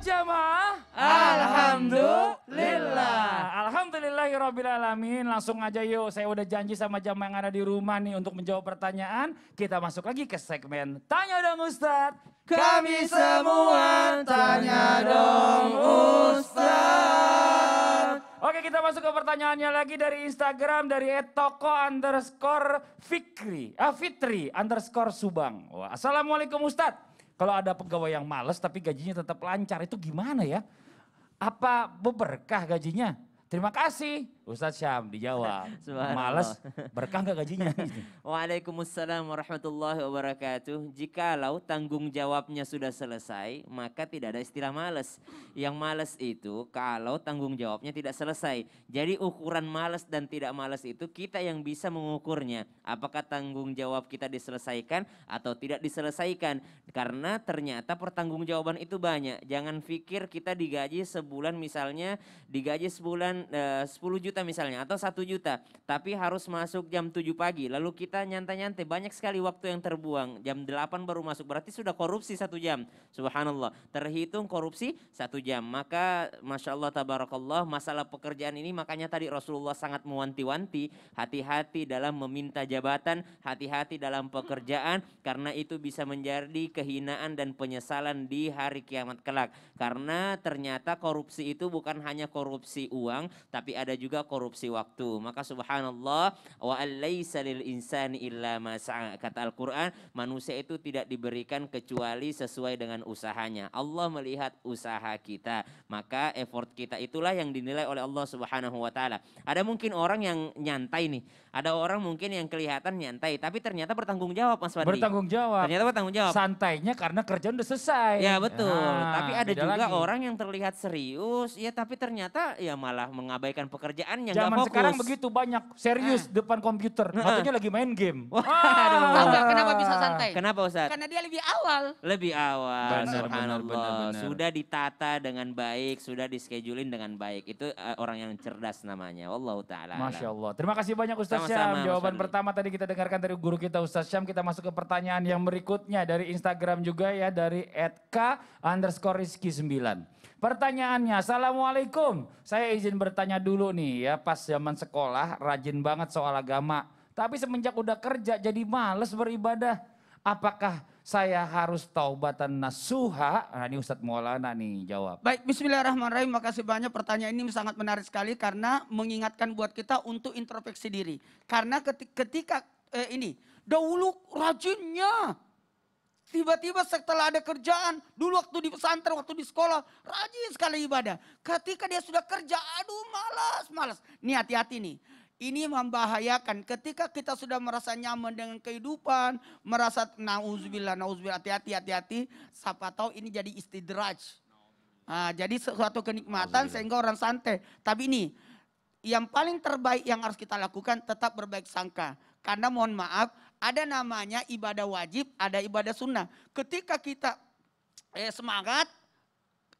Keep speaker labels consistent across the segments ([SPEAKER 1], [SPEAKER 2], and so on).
[SPEAKER 1] jamaah?
[SPEAKER 2] Alhamdulillah.
[SPEAKER 1] Alhamdulillahirrabbilalamin. Langsung aja yuk, saya udah janji sama jamaah yang ada di rumah nih untuk menjawab pertanyaan. Kita masuk lagi ke segmen Tanya Dong Ustadz.
[SPEAKER 2] Kami semua tanya dong Ustaz.
[SPEAKER 1] Oke, kita masuk ke pertanyaannya lagi dari Instagram dari @toko_fitri_subang. Wah, Assalamualaikum Ustadz. Kalau ada pegawai yang males tapi gajinya tetap lancar itu gimana ya? Apa berkah gajinya? Terima kasih. Ustadz Syam dijawab. Males, berkah gak gajinya?
[SPEAKER 2] Waalaikumsalam warahmatullahi wabarakatuh. Jikalau tanggung jawabnya sudah selesai, maka tidak ada istilah males. Yang males itu kalau tanggung jawabnya tidak selesai. Jadi ukuran males dan tidak males itu kita yang bisa mengukurnya. Apakah tanggung jawab kita diselesaikan atau tidak diselesaikan. Karena ternyata pertanggungjawaban itu banyak. Jangan pikir kita digaji sebulan misalnya, digaji sebulan 10 juta misalnya atau 1 juta, tapi harus masuk jam 7 pagi lalu kita nyantai-nyantai, banyak sekali waktu yang terbuang, jam 8 baru masuk, berarti sudah korupsi 1 jam, subhanallah, terhitung korupsi 1 jam. Maka Masya Allah tabarakallah, masalah pekerjaan ini makanya tadi Rasulullah sangat mewanti-wanti, hati-hati dalam meminta jabatan, hati-hati dalam pekerjaan, karena itu bisa menjadi kehinaan dan penyesalan di hari kiamat kelak. Karena ternyata korupsi itu bukan hanya korupsi uang, tapi ada juga korupsi waktu. Maka subhanallah, wa alaysa lil insani illa ma sa'a. Kata Al-Qur'an, manusia itu tidak diberikan kecuali sesuai dengan usahanya. Allah melihat usaha kita, maka effort kita itulah yang dinilai oleh Allah Subhanahu wa taala. Ada mungkin orang yang nyantai nih. Ada orang mungkin yang kelihatan nyantai tapi ternyata bertanggung jawab, Mas Fadli.
[SPEAKER 1] Bertanggung jawab.
[SPEAKER 2] Ternyata bertanggung jawab.
[SPEAKER 1] Santainya karena kerjaan udah selesai.
[SPEAKER 2] Ya betul.
[SPEAKER 1] Nah,
[SPEAKER 2] tapi ada juga
[SPEAKER 1] lagi
[SPEAKER 2] orang yang terlihat serius, ya tapi ternyata ya malah mengabaikan pekerjaannya, nggak
[SPEAKER 1] zaman
[SPEAKER 2] fokus.
[SPEAKER 1] sekarang begitu banyak serius depan komputer, matanya lagi main game.
[SPEAKER 3] Kenapa bisa santai?
[SPEAKER 2] Kenapa Ustaz?
[SPEAKER 3] Karena dia lebih awal.
[SPEAKER 2] Lebih awal,
[SPEAKER 1] Benar,
[SPEAKER 2] subhanallah.
[SPEAKER 1] benar.
[SPEAKER 2] Sudah ditata dengan baik, sudah dischedulin dengan baik. Itu orang yang cerdas namanya. Wallahu ta'ala.
[SPEAKER 1] Masya Allah. Terima kasih banyak Ustaz
[SPEAKER 2] Sama-sama,
[SPEAKER 1] Syam. Jawaban
[SPEAKER 2] Mas Fadli.
[SPEAKER 1] pertama tadi kita dengarkan dari guru kita Ustaz Syam. Kita masuk ke pertanyaan yang berikutnya dari Instagram juga ya, dari @k_rizky9. Pertanyaannya, Assalamualaikum. Saya izin bertanya dulu nih ya, pas zaman sekolah rajin banget soal agama. Tapi semenjak udah kerja jadi males beribadah. Apakah saya harus taubatan nasuha? Nah ini Ustadz Maulana nih jawab.
[SPEAKER 3] Baik, bismillahirrahmanirrahim. Makasih banyak, pertanyaan ini sangat menarik sekali karena mengingatkan buat kita untuk introspeksi diri. Karena ketika dahulu rajinnya. Tiba-tiba setelah ada kerjaan, dulu waktu di pesantren, waktu di sekolah, rajin sekali ibadah. Ketika dia sudah kerja, aduh malas. Nih hati-hati nih. Ini membahayakan ketika kita sudah merasa nyaman dengan kehidupan, merasa nauzubillah, hati-hati. Siapa tahu ini jadi istidraj. Nah, jadi suatu kenikmatan sehingga orang santai. Tapi ini, yang paling terbaik yang harus kita lakukan tetap berbaik sangka. Karena mohon maaf, ada namanya ibadah wajib, ada ibadah sunnah. Ketika kita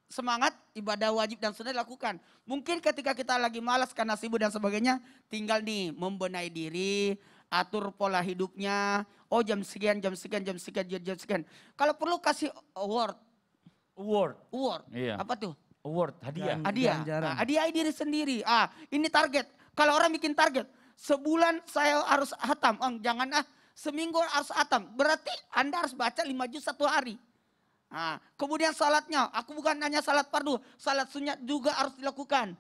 [SPEAKER 3] semangat ibadah wajib dan sunnah dilakukan. Mungkin ketika kita lagi malas karena sibuk dan sebagainya, tinggal nih membenahi diri, atur pola hidupnya. Oh jam sekian. Kalau perlu kasih award.
[SPEAKER 1] Iya.
[SPEAKER 3] Apa tuh?
[SPEAKER 1] Award, hadiah.
[SPEAKER 3] Hadiah diri sendiri. Ini target. Kalau orang bikin target, sebulan saya harus hatam. Jangan seminggu harus hatam. Berarti Anda harus baca 5 juz 1 hari. Kemudian salatnya, aku bukan hanya salat fardu, salat sunat juga harus dilakukan.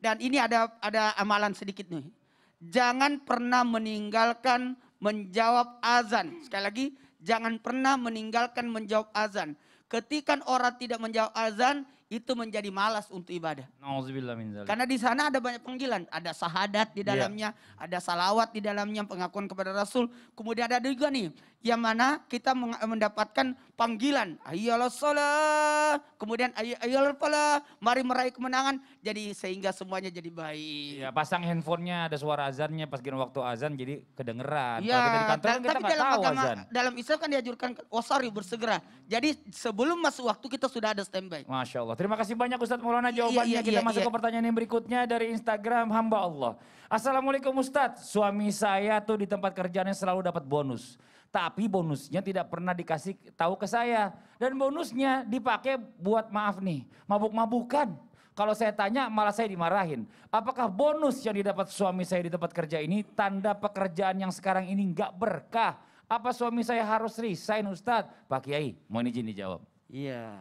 [SPEAKER 3] Dan ini ada amalan sedikit nih. Jangan pernah meninggalkan menjawab azan. Sekali lagi, jangan pernah meninggalkan menjawab azan. Ketika orang tidak menjawab azan, itu menjadi malas untuk ibadah.
[SPEAKER 1] Nauzubillah min dzalik.
[SPEAKER 3] Karena di sana ada banyak panggilan, ada sahadat di dalamnya, ada salawat di dalamnya, pengakuan kepada Rasul. Kemudian ada juga nih, yang mana kita mendapatkan panggilan, hayyalas shalah, kemudian hayyal falah, mari meraih kemenangan. Jadi sehingga semuanya jadi baik.
[SPEAKER 1] Ya, pasang handphonenya ada suara azannya pas kira waktu azan jadi kedengeran.
[SPEAKER 3] Ya,
[SPEAKER 1] Kalau kita di kantor kan kita
[SPEAKER 3] tapi
[SPEAKER 1] nggak tahu azan.
[SPEAKER 3] dalam Islam kan dianjurkan wasari bersegera. Jadi sebelum masuk waktu kita sudah ada standby.
[SPEAKER 1] Masya Allah. Terima kasih banyak Ustadz Maulana jawabannya. Kita masuk ke pertanyaan yang berikutnya dari Instagram hamba Allah. Assalamualaikum Ustadz. Suami saya tuh di tempat kerjaannya selalu dapat bonus. Tapi bonusnya tidak pernah dikasih tahu ke saya. Dan bonusnya dipakai buat maaf nih, mabuk-mabukan. Kalau saya tanya malah saya dimarahin. Apakah bonus yang didapat suami saya di tempat kerja ini tanda pekerjaan yang sekarang ini nggak berkah? Apa suami saya harus resign Ustadz? Pak Kiai, mohon izin dijawab.
[SPEAKER 4] Iya,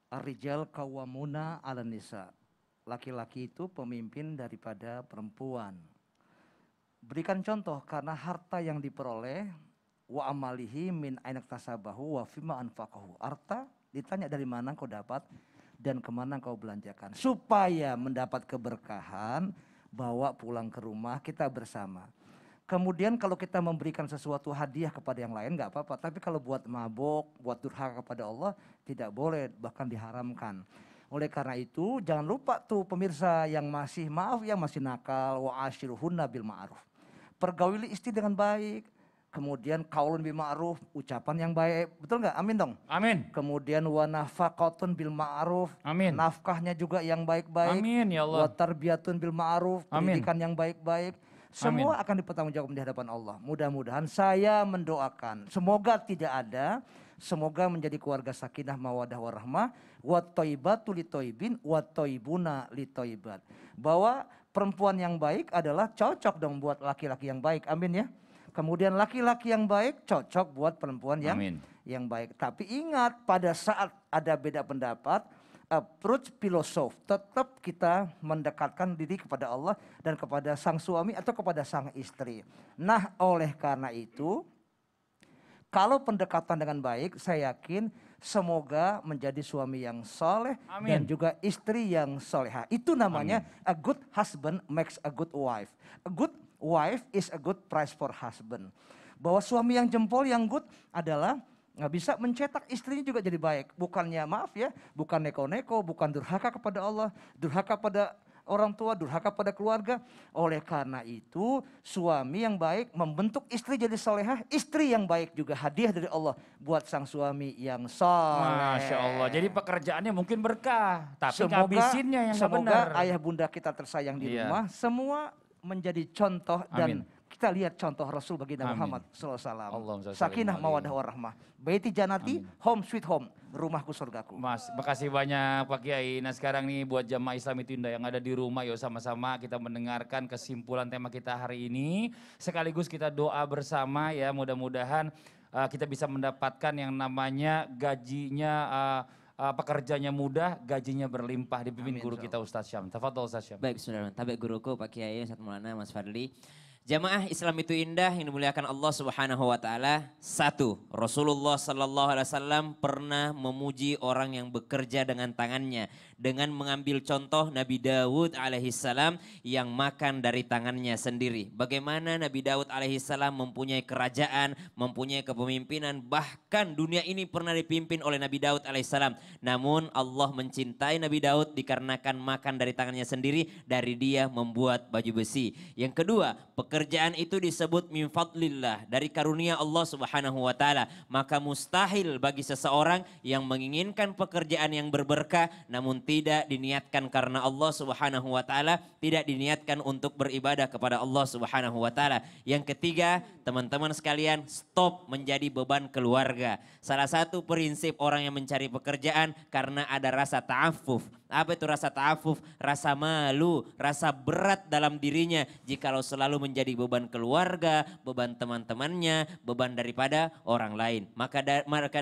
[SPEAKER 4] ar-rijal qawwamuna 'alan nisa. Laki-laki itu pemimpin daripada perempuan. Berikan contoh karena harta yang diperoleh wa amalihi min ainak tasabahu wa fima anfaqahu. Harta ditanya dari mana kau dapat dan kemana kau belanjakan. Supaya mendapat keberkahan, bawa pulang ke rumah kita bersama. Kemudian kalau kita memberikan sesuatu hadiah kepada yang lain nggak apa-apa. Tapi kalau buat mabok, buat durhaka kepada Allah tidak boleh, bahkan diharamkan. Oleh karena itu jangan lupa tuh pemirsa yang masih yang masih nakal, wa ashiruhunna bil ma'ruf. Pergauli istri dengan baik. Kemudian qaulun bil ma'ruf, ucapan yang baik. Betul nggak? Amin dong.
[SPEAKER 1] Amin.
[SPEAKER 4] Kemudian wa nafaqatun bil ma'ruf.
[SPEAKER 1] Amin.
[SPEAKER 4] Nafkahnya juga yang baik-baik.
[SPEAKER 1] Amin ya Allah.
[SPEAKER 4] Wa tarbiyatun bil ma'ruf,
[SPEAKER 1] Amin.
[SPEAKER 4] pendidikan yang baik-baik. Semua akan dipertanggungjawabkan di hadapan Allah. Mudah-mudahan saya mendoakan. Semoga tidak ada. Semoga menjadi keluarga sakinah mawadah warahmah. Wa thayyibatu li thayyibin wa thayyibuna li thayyibat. Bahwa perempuan yang baik adalah cocok dong buat laki-laki yang baik. Amin ya. Kemudian laki-laki yang baik cocok buat perempuan yang baik. Tapi ingat pada saat ada beda pendapat, approach filosof, tetap kita mendekatkan diri kepada Allah dan kepada sang suami atau kepada sang istri. Nah oleh karena itu, kalau pendekatan dengan baik, saya yakin semoga menjadi suami yang soleh dan juga istri yang soleha. Itu namanya a good husband makes a good wife. A good wife is a good price for husband. Bahwa suami yang jempol, yang good adalah nggak bisa mencetak istrinya juga jadi baik. Bukannya maaf ya, bukan neko-neko, bukan durhaka kepada Allah, durhaka pada orang tua, durhaka pada keluarga. Oleh karena itu suami yang baik membentuk istri jadi solehah, istri yang baik juga hadiah dari Allah buat sang suami yang soleh.
[SPEAKER 1] Masya Allah, jadi pekerjaannya mungkin berkah, tapi ngabisinnya yang nggak benar.
[SPEAKER 4] Semoga ayah bunda kita tersayang di rumah semua menjadi contoh dan kita lihat contoh Rasul baginda Muhammad SAW. Sakinah mawadah warahmah. Baiti janati, home sweet home. Rumahku surgaku.
[SPEAKER 1] Mas, makasih banyak Pak Kiai. Nah sekarang nih buat jamaah Islam itu Indah yang ada di rumah, yuk sama-sama kita mendengarkan kesimpulan tema kita hari ini. Sekaligus kita doa bersama ya, mudah-mudahan kita bisa mendapatkan yang namanya gajinya, pekerjanya mudah, gajinya berlimpah dipimpin guru kita Ustaz Syam. Tafadhol Ustaz Syam.
[SPEAKER 2] Baik, bismillahirrahmanirrahim. Tabik guruku Pak Kiai Ustaz Maulana Mas Fadli. Jamaah Islam itu indah yang dimuliakan Allah Subhanahu wa taala. Satu, Rasulullah sallallahu alaihi wasallam pernah memuji orang yang bekerja dengan tangannya dengan mengambil contoh Nabi Daud alaihi salam yang makan dari tangannya sendiri. Bagaimana Nabi Daud alaihi salam mempunyai kerajaan, mempunyai kepemimpinan, bahkan dunia ini pernah dipimpin oleh Nabi Daud alaihi salam. Namun Allah mencintai Nabi Daud dikarenakan makan dari tangannya sendiri, dari dia membuat baju besi. Yang kedua, pekerjaan itu disebut min fadlillah, dari karunia Allah Subhanahu wa taala. Maka mustahil bagi seseorang yang menginginkan pekerjaan yang berberkah namun tidak diniatkan karena Allah Subhanahu wa taala, tidak diniatkan untuk beribadah kepada Allah Subhanahu wa taala. Yang ketiga, teman-teman sekalian, stop menjadi beban keluarga. Salah satu prinsip orang yang mencari pekerjaan karena ada rasa ta'affuf. Apa itu rasa ta'affuf? Rasa malu, rasa berat dalam dirinya jikalau selalu menjadi beban keluarga, beban teman-temannya, beban daripada orang lain. Maka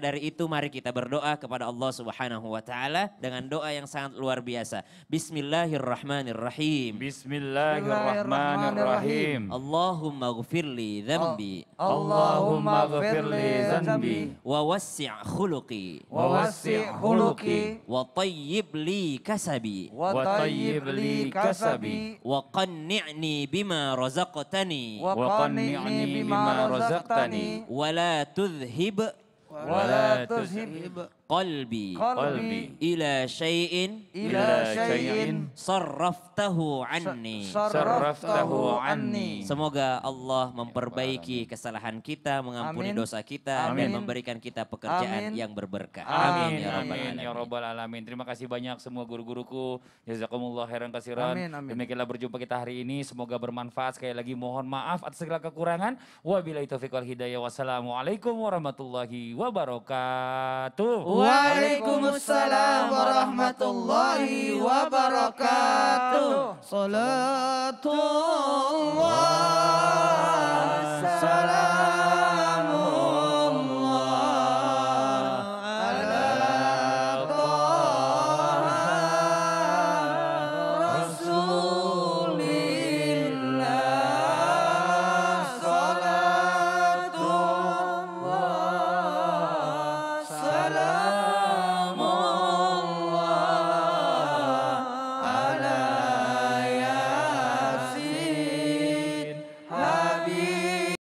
[SPEAKER 2] dari itu mari kita berdoa kepada Allah Subhanahu wa taala dengan doa yang sangat luar biasa. Bismillahirrahmanirrahim.
[SPEAKER 1] Bismillahirrahmanirrahim.
[SPEAKER 2] Allahumma ghfirli dhanbi.
[SPEAKER 4] Allahumma ghfirli dhanbi.
[SPEAKER 2] Wa wassi' khuluqi.
[SPEAKER 4] Wa wassi' khuluqi.
[SPEAKER 2] Wa tayyib li kasabi.
[SPEAKER 4] Wa tayyib li kasabi.
[SPEAKER 2] Wa qanni'ni bima razaqtani.
[SPEAKER 4] Wa qanni'ni bima razaqtani.
[SPEAKER 2] Wa la tudhib
[SPEAKER 4] Wa la tuzhib
[SPEAKER 2] qalbi
[SPEAKER 4] qalbi
[SPEAKER 2] ila syai'in
[SPEAKER 4] ila syai'in
[SPEAKER 2] sarraftahu anni.
[SPEAKER 1] Sarraftahu anni.
[SPEAKER 2] Semoga Allah memperbaiki kesalahan kita, mengampuni
[SPEAKER 4] Amin.
[SPEAKER 2] dosa kita, dan
[SPEAKER 4] Amin.
[SPEAKER 2] memberikan kita pekerjaan
[SPEAKER 4] Amin.
[SPEAKER 2] yang berberkah.
[SPEAKER 1] Amin,
[SPEAKER 2] ya rabbal
[SPEAKER 1] amin, ya
[SPEAKER 2] alamin.
[SPEAKER 1] robbal alamin. Terima kasih banyak semua guru-guruku. Jazakumullah khairan kasiran.
[SPEAKER 4] Amin, amin.
[SPEAKER 1] Demikianlah berjumpa kita hari ini. Semoga bermanfaat. Sekali lagi mohon maaf atas segala kekurangan. Wabillahi taufiq wal hidayah. Wassalamualaikum warahmatullahi wabarakatuh.
[SPEAKER 3] Waalaikumsalam warahmatullahi wabarakatuh. Salatullah